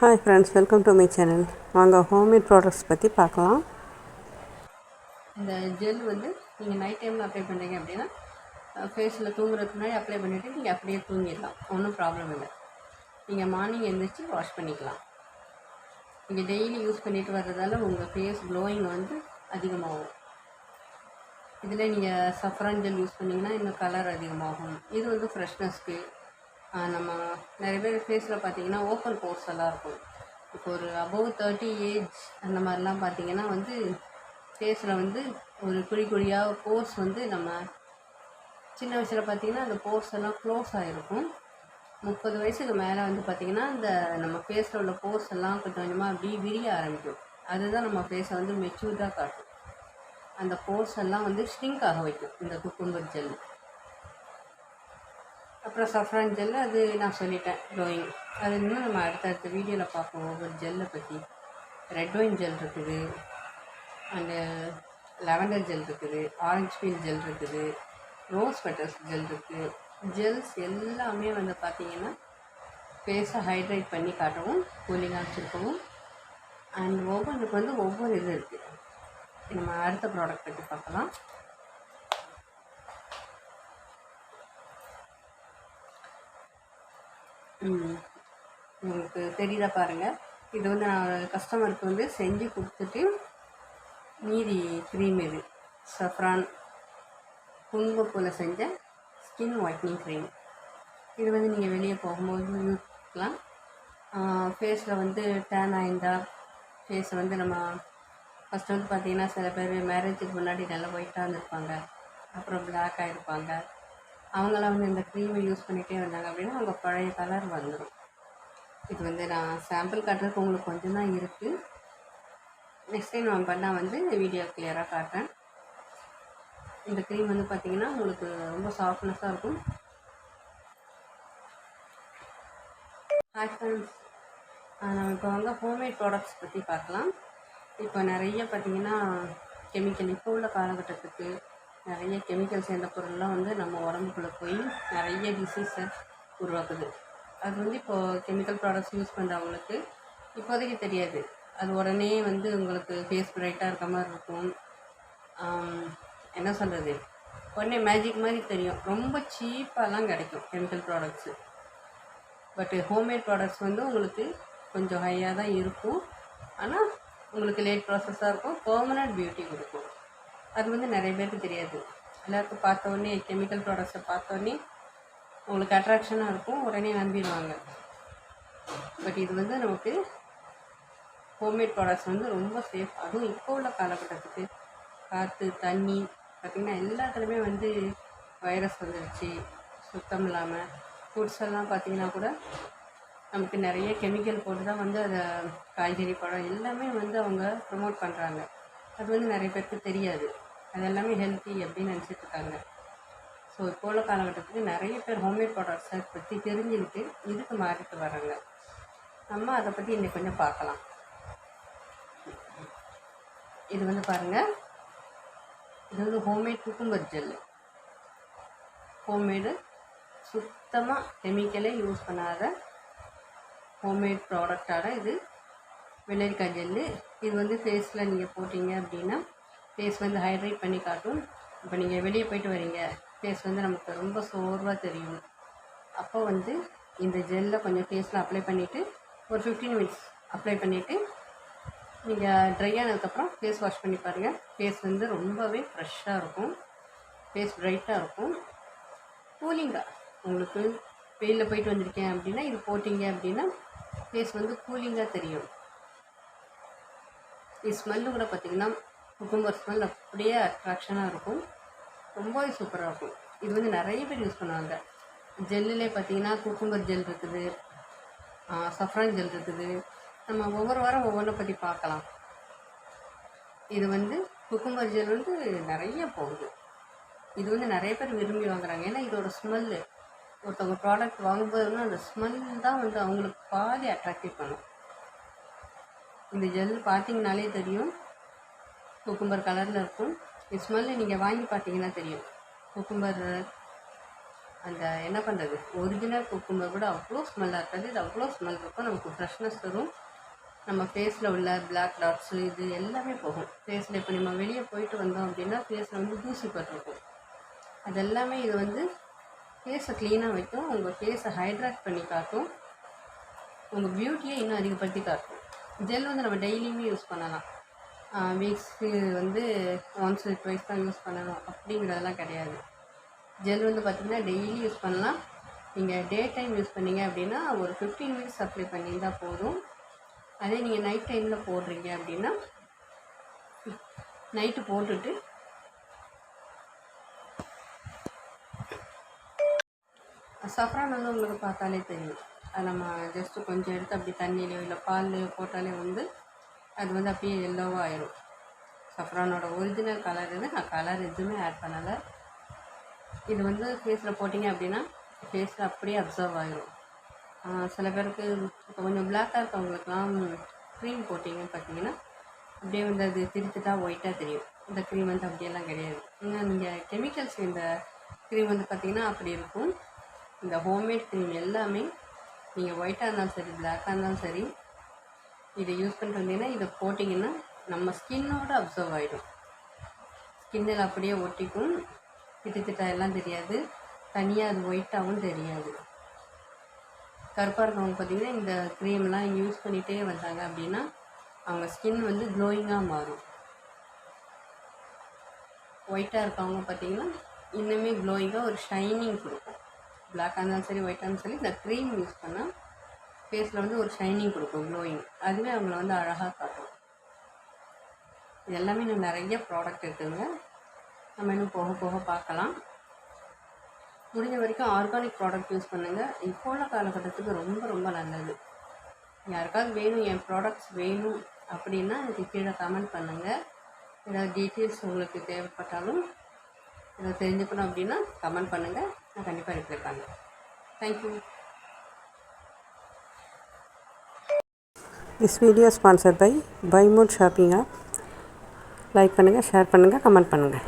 Hi friends, welcome to my channel. வாங்க homemade products பற்றி பார்க்கலாம். இந்த ஜெல் வந்து நீங்கள் நைட் டைமில் அப்ளை பண்ணுறீங்க அப்படின்னா ஃபேஸில் தூங்குறதுக்கு முன்னாடி அப்ளை பண்ணிவிட்டு நீங்கள் அப்படியே தூங்கிடலாம், ஒன்றும் ப்ராப்ளம் இல்லை. நீங்கள் மார்னிங் எழுந்திரிச்சு வாஷ் பண்ணிக்கலாம். நீங்கள் டெய்லி யூஸ் பண்ணிட்டு வர்றதால உங்கள் ஃபேஸ் க்ளோயிங் வந்து அதிகமாகும். இதில் நீங்கள் சஃப்ரான் ஜெல் யூஸ் பண்ணிங்கன்னா இன்னும் கலர் அதிகமாகும். இது வந்து ஃப்ரெஷ்னஸ்க்கு நம்ம நிறைய பேர் ஃபேஸில் பார்த்தீங்கன்னா ஓப்பன் போர்ஸ் எல்லாம் இருக்கும். இப்போ ஒரு அபவ் 30 ஏஜ் அந்த மாதிரிலாம் பார்த்தீங்கன்னா வந்து ஃபேஸில் வந்து ஒரு குழியாக போர்ஸ் வந்து நம்ம சின்ன வயசில் பார்த்திங்கன்னா அந்த போர்ஸ் எல்லாம் க்ளோஸ் ஆகிருக்கும். 30 வயசுக்கு மேலே வந்து பார்த்திங்கன்னா இந்த நம்ம ஃபேஸில் உள்ள போர்ஸ் எல்லாம் கொஞ்சம் கொஞ்சமாக அப்படி விரிய ஆரம்பிக்கும். அதுதான் நம்ம ஃபேஸை வந்து மெச்சூர்டாக காட்டும். அந்த போர்ஸ் எல்லாம் வந்து ஷ்ரிங்க் ஆக வைக்கும் இந்த குக்கும்பர் ஜெல். அப்புறம் சஃப்ரான் ஜெல், அது நான் சொல்லிட்டேன் க்ளோயிங். அது இன்னும் நம்ம அடுத்தடுத்த வீடியோவில் பார்ப்போம் ஒவ்வொரு ஜெல்லை பற்றி. ரெட் ஒயின் ஜெல் இருக்குது, அண்டு லெவண்டர் ஜெல் இருக்குது, ஆரஞ்ச் பீல் ஜெல் இருக்குது, ரோஸ் பெட்டல்ஸ் ஜெல் இருக்குது. ஜெல்ஸ் எல்லாமே வந்து பார்த்திங்கன்னா ஃபேஸை ஹைட்ரேட் பண்ணி காட்டவும், கூலிங்காக வச்சுருக்கவும், அண்ட் ஒவ்வொன்றுக்கு வந்து ஒவ்வொரு இது இருக்குது. நம்ம அடுத்த ப்ராடக்ட் பற்றி பார்க்கலாம். உங்களுக்கு தெரியுதா பாருங்கள். இது வந்து நான் கஸ்டமருக்கு வந்து செஞ்சு கொடுத்துட்டு மீதி க்ரீம், இது சஃப்ரான் குங்குமப்பூவில் செஞ்ச ஸ்கின் ஒயிட்னிங் க்ரீம். இது வந்து நீங்கள் வெளியே போகும்போது யூஸ் பண்ணலாம். ஃபேஸில் வந்து டேன் ஆயிருந்தால், ஃபேஸை வந்து நம்ம ஃபஸ்ட்டு வந்து பார்த்திங்கன்னா சில பேர் மேரேஜுக்கு முன்னாடி நல்லா ஒயிட்டாக இருந்திருப்பாங்க, அப்புறம் பிளாக் ஆகிருப்பாங்க. அவங்களாம் வந்து இந்த க்ரீமை யூஸ் பண்ணிகிட்டே வந்தாங்க அப்படின்னா அவங்க பழைய கலர் வந்துடும். இது வந்து நான் சாம்பிள் காட்டுறதுக்கு உங்களுக்கு கொஞ்சம் தான் இருக்குது. நெக்ஸ்ட் டைம் நான் பண்ணால் வந்து இந்த வீடியோ கிளியராக காட்டுறேன். இந்த க்ரீம் வந்து பார்த்திங்கன்னா உங்களுக்கு ரொம்ப சாஃப்ட்னஸாக இருக்கும். ஹாய் ஃப்ரெண்ட்ஸ், நம்ம இப்போ வந்து ஹோம்மேட் ப்ராடக்ட்ஸ் பற்றி பார்க்கலாம். இப்போ நிறைய பார்த்திங்கன்னா கெமிக்கல், இப்போ உள்ள காலகட்டத்துக்கு நிறைய கெமிக்கல் சேர்ந்த பொருள்லாம் வந்து நம்ம உடம்புக்குள்ளே போய் நிறைய டிசீஸை உருவாக்குது. அது வந்து இப்போது கெமிக்கல் ப்ராடக்ட்ஸ் யூஸ் பண்ணுறவங்களுக்கு இப்போதைக்கு தெரியாது. அது உடனே வந்து உங்களுக்கு ஃபேஸ் பிரைட்டாக இருக்க மாதிரி இருக்கும். என்ன சொல்கிறது, உடனே மேஜிக் மாதிரி தெரியும். ரொம்ப சீப்பாலாம் கிடைக்கும் கெமிக்கல் ப்ராடக்ட்ஸு. பட்டு ஹோம்மேட் ப்ராடக்ட்ஸ் வந்து உங்களுக்கு கொஞ்சம் ஹையாக தான் இருக்கும். ஆனால் உங்களுக்கு லேட் ப்ராசஸாக இருக்கும், பெர்மனண்ட் பியூட்டி கொடுக்கும். அது வந்து நிறைய பேருக்கு தெரியாது. எல்லாருக்கும் பார்த்தோன்னே கெமிக்கல் ப்ராடக்ட்ஸை பார்த்தோன்னே உங்களுக்கு அட்ராக்ஷனாக இருக்கும், உடனே நம்பிடுவாங்க. பட் இது வந்து நமக்கு ஹோம்மேட் ப்ராடக்ட்ஸ் வந்து ரொம்ப சேஃப். அதுவும் இப்போ உள்ள காலகட்டத்துக்கு காற்று தண்ணி பார்த்திங்கன்னா எல்லாத்துலேயுமே வந்து வைரஸ் வந்துடுச்சு. சுத்தம் இல்லாமல் ஃபுட்ஸ் எல்லாம் பார்த்திங்கன்னா கூட நமக்கு நிறைய கெமிக்கல் போட்டு தான் வந்து அதை காய்கறி பழம் எல்லாமே வந்து அவங்க ப்ரொமோட் பண்ணுறாங்க. அது வந்து நிறைய பேருக்கு தெரியாது. அது எல்லாமே ஹெல்த்தி அப்படின்னு நினச்சிட்ருக்காங்க. ஸோ இப்போ உள்ள காலகட்டத்துக்கு நிறைய பேர் ஹோம்மேட் ப்ராடக்ட்ஸை பற்றி தெரிஞ்சுக்கிட்டு இதுக்கு மாறிட்டு வராங்க. நம்ம அதை பற்றி இன்னைக்கு கொஞ்சம் பார்க்கலாம். இது வந்து பாருங்கள், இது வந்து ஹோம்மேட் குக்கும்பர் ஜெல்லு. ஹோம்மேடு, சுத்தமாக கெமிக்கலே யூஸ் பண்ணாத ஹோம்மேட் ப்ராடக்டான இது வெள்ளரிக்காய் ஜெல்லு. இது வந்து ஃபேஸில் நீங்கள் போட்டிங்க அப்படின்னா ஃபேஸ் வந்து ஹைட்ரேட் பண்ணி காட்டும். இப்போ நீங்கள் வெளியே போயிட்டு வரீங்க, ஃபேஸ் வந்து நமக்கு ரொம்ப சோர்வாக தெரியும். அப்போ வந்து இந்த ஜெல்லை கொஞ்சம் ஃபேஸில் அப்ளை பண்ணிவிட்டு ஒரு 15 மினிட்ஸ் அப்ளை பண்ணிவிட்டு நீங்கள் ட்ரை ஆனதுக்கப்புறம் ஃபேஸ் வாஷ் பண்ணி பாருங்கள். ஃபேஸ் வந்து ரொம்பவே ஃப்ரெஷ்ஷாக இருக்கும், ஃபேஸ் பிரைட்டாக இருக்கும், கூலிங்காக. உங்களுக்கு வெயிலில் போயிட்டு வந்திருக்கேன் அப்படின்னா இது போட்டிங்க அப்படின்னா ஃபேஸ் வந்து கூலிங்காக தெரியும். இது ஸ்மெல்லு கூட பார்த்திங்கன்னா குக்கும்பர் ஸ்மெல் அப்படியே அட்ராக்ஷனாக இருக்கும், ரொம்பவே சூப்பராக இருக்கும். இது வந்து நிறைய பேர் யூஸ் பண்ணுவாங்க. ஜெல்லுலே பார்த்திங்கன்னா குக்கும்பர் ஜெல் இருக்குது, சஃப்ரான் ஜெல் இருக்குது. நம்ம ஒவ்வொரு வாரம் ஒவ்வொன்றை பற்றி பார்க்கலாம். இது வந்து குக்கும்பர் ஜெல் வந்து நிறைய போகுது. இது வந்து நிறைய பேர் விரும்பி வாங்குறாங்க. ஏன்னா இதோட ஸ்மெல்லு, ஒருத்தவங்க ப்ராடக்ட் வாங்கும்போதுன்னா அந்த ஸ்மெல் தான் வந்து அவங்களுக்கு பாதி அட்ராக்டிவ் பண்ணும். இந்த ஜெல் பார்த்திங்கனாலே தெரியும், குக்கும்பர் கலரில் இருக்கும். இந்த ஸ்மெல்லு நீங்கள் வாங்கி பார்த்தீங்கன்னா தெரியும். குக்கும்பர் அந்த என்ன பண்ணுறது, ஒரிஜினல் குக்கும்பர் கூட அவ்வளோ ஸ்மெல்லாக இருக்காது. இது அவ்வளோ ஸ்மெல் இருக்கும். நமக்கு ஃப்ரெஷ்னஸ் தரும். நம்ம ஃபேஸில் உள்ள பிளாக் டாட்ஸு இது எல்லாமே போகும். ஃபேஸில் இப்போ நம்ம வெளியே போயிட்டு வந்தோம் அப்படின்னா ஃபேஸில் வந்து தூசி பட்டிருக்கும். அது எல்லாமே இது வந்து ஃபேஸை க்ளீனாக வைக்கும். உங்கள் ஃபேஸை ஹைட்ரேட் பண்ணி காட்டும். உங்கள் பியூட்டியை இன்னும் அதிகப்படுத்தி காட்டும். ஜெல் வந்து நம்ம டெய்லியுமே யூஸ் பண்ணலாம். வீக்ஸ்க்கு வந்து ஒன்ஸ் ட்வைஸ் தான் யூஸ் பண்ணணும் அப்படிங்கிறதெல்லாம் கிடையாது. ஜெல் வந்து பார்த்திங்கன்னா டெய்லி யூஸ் பண்ணலாம். நீங்கள் டே டைம் யூஸ் பண்ணிங்க அப்படின்னா ஒரு 15 மினிட்ஸ் அப்ளை பண்ணியிருந்தால் போதும். அதே நீங்கள் நைட் டைமில் போடுறீங்க அப்படின்னா நைட்டு போட்டுட்டு சஃப்ரான் வந்து உங்களுக்கு பார்த்தாலே தெரியும். அது நம்ம ஜஸ்ட்டு கொஞ்சம் எடுத்து அப்படி தண்ணியிலையோ இல்லை பால்லையோ போட்டாலே வந்து அது வந்து அப்படியே எல்லோவாக ஆயிரும். சஃப்ரானோட ஒரிஜினல் கலர் இது. நான் கலர் எதுவுமே ஆட் பண்ணலை. இது வந்து ஃபேஸில் போட்டிங்க அப்படின்னா ஃபேஸில் அப்படியே அப்சர்வ் ஆகிரும். சில பேருக்கு இப்போ கொஞ்சம் பிளாக்காக இருக்கவங்களுக்குலாம் க்ரீம் போட்டிங்கன்னு பார்த்தீங்கன்னா அப்படியே வந்து அது திருத்திட்டாக ஒயிட்டாக தெரியும். இந்த க்ரீம் வந்து அப்படியெல்லாம் கிடையாது. நீங்கள் கெமிக்கல்ஸ் இந்த க்ரீம் வந்து பார்த்திங்கன்னா அப்படி இருக்கும். இந்த ஹோம்மேட் க்ரீம் எல்லாமே நீங்கள் ஒயிட்டாக இருந்தாலும் சரி பிளாக்காக இருந்தாலும் சரி இதை யூஸ் பண்ணிட்டு வந்தீங்கன்னா இதை போட்டிங்கன்னா நம்ம ஸ்கின்னோடு அப்சர்வ் ஆகிடும். ஸ்கின்னில் அப்படியே ஒட்டிக்கும். திட்டா எல்லாம் தெரியாது. தனியாக அது ஒயிட்டாகவும் தெரியாது. கருப்பாக இருக்கவங்க பார்த்திங்கன்னா இந்த க்ரீம்லாம் யூஸ் பண்ணிகிட்டே வந்தாங்க அப்படின்னா அவங்க ஸ்கின் வந்து க்ளோயிங்காக மாறும். ஒயிட்டாக இருக்கவங்க பார்த்திங்கன்னா இன்னுமே க்ளோயிங்காக ஒரு ஷைனிங் கொடுக்கும். பிளாக்காக இருந்தாலும் சரி ஒயிட்டாக இருந்தாலும் சரி இந்த க்ரீம் யூஸ் பண்ணால் ஃபேஸில் வந்து ஒரு ஷைனிங் கொடுக்கும், க்ளோயிங். அதுவே அவங்கள வந்து அழகாக காட்டும். இது எல்லாமே இன்னும் நிறைய ப்ராடக்ட் இருக்குதுங்க. நம்ம இன்னும் போக போக பார்க்கலாம். முடிஞ்ச வரைக்கும் ஆர்கானிக் ப்ராடக்ட் யூஸ் பண்ணுங்கள். இப்போ உள்ள காலகட்டத்துக்கு ரொம்ப ரொம்ப நல்லது. யாருக்காவது வேணும் என் ப்ராடக்ட்ஸ் வேணும் அப்படின்னா எனக்கு கீழே கமெண்ட் பண்ணுங்கள். ஏதாவது டீட்டெயில்ஸ் உங்களுக்கு தேவைப்பட்டாலும் இதை தெரிஞ்சுக்கணும் அப்படின்னா கமெண்ட் பண்ணுங்கள். நான் கண்டிப்பாக ரிப்ளை பண்ணுறேன். Thank you. This video sponsored by Buy More Shopping app. Like பண்ணுங்கள், ஷேர் பண்ணுங்கள், கமெண்ட் பண்ணுங்கள்.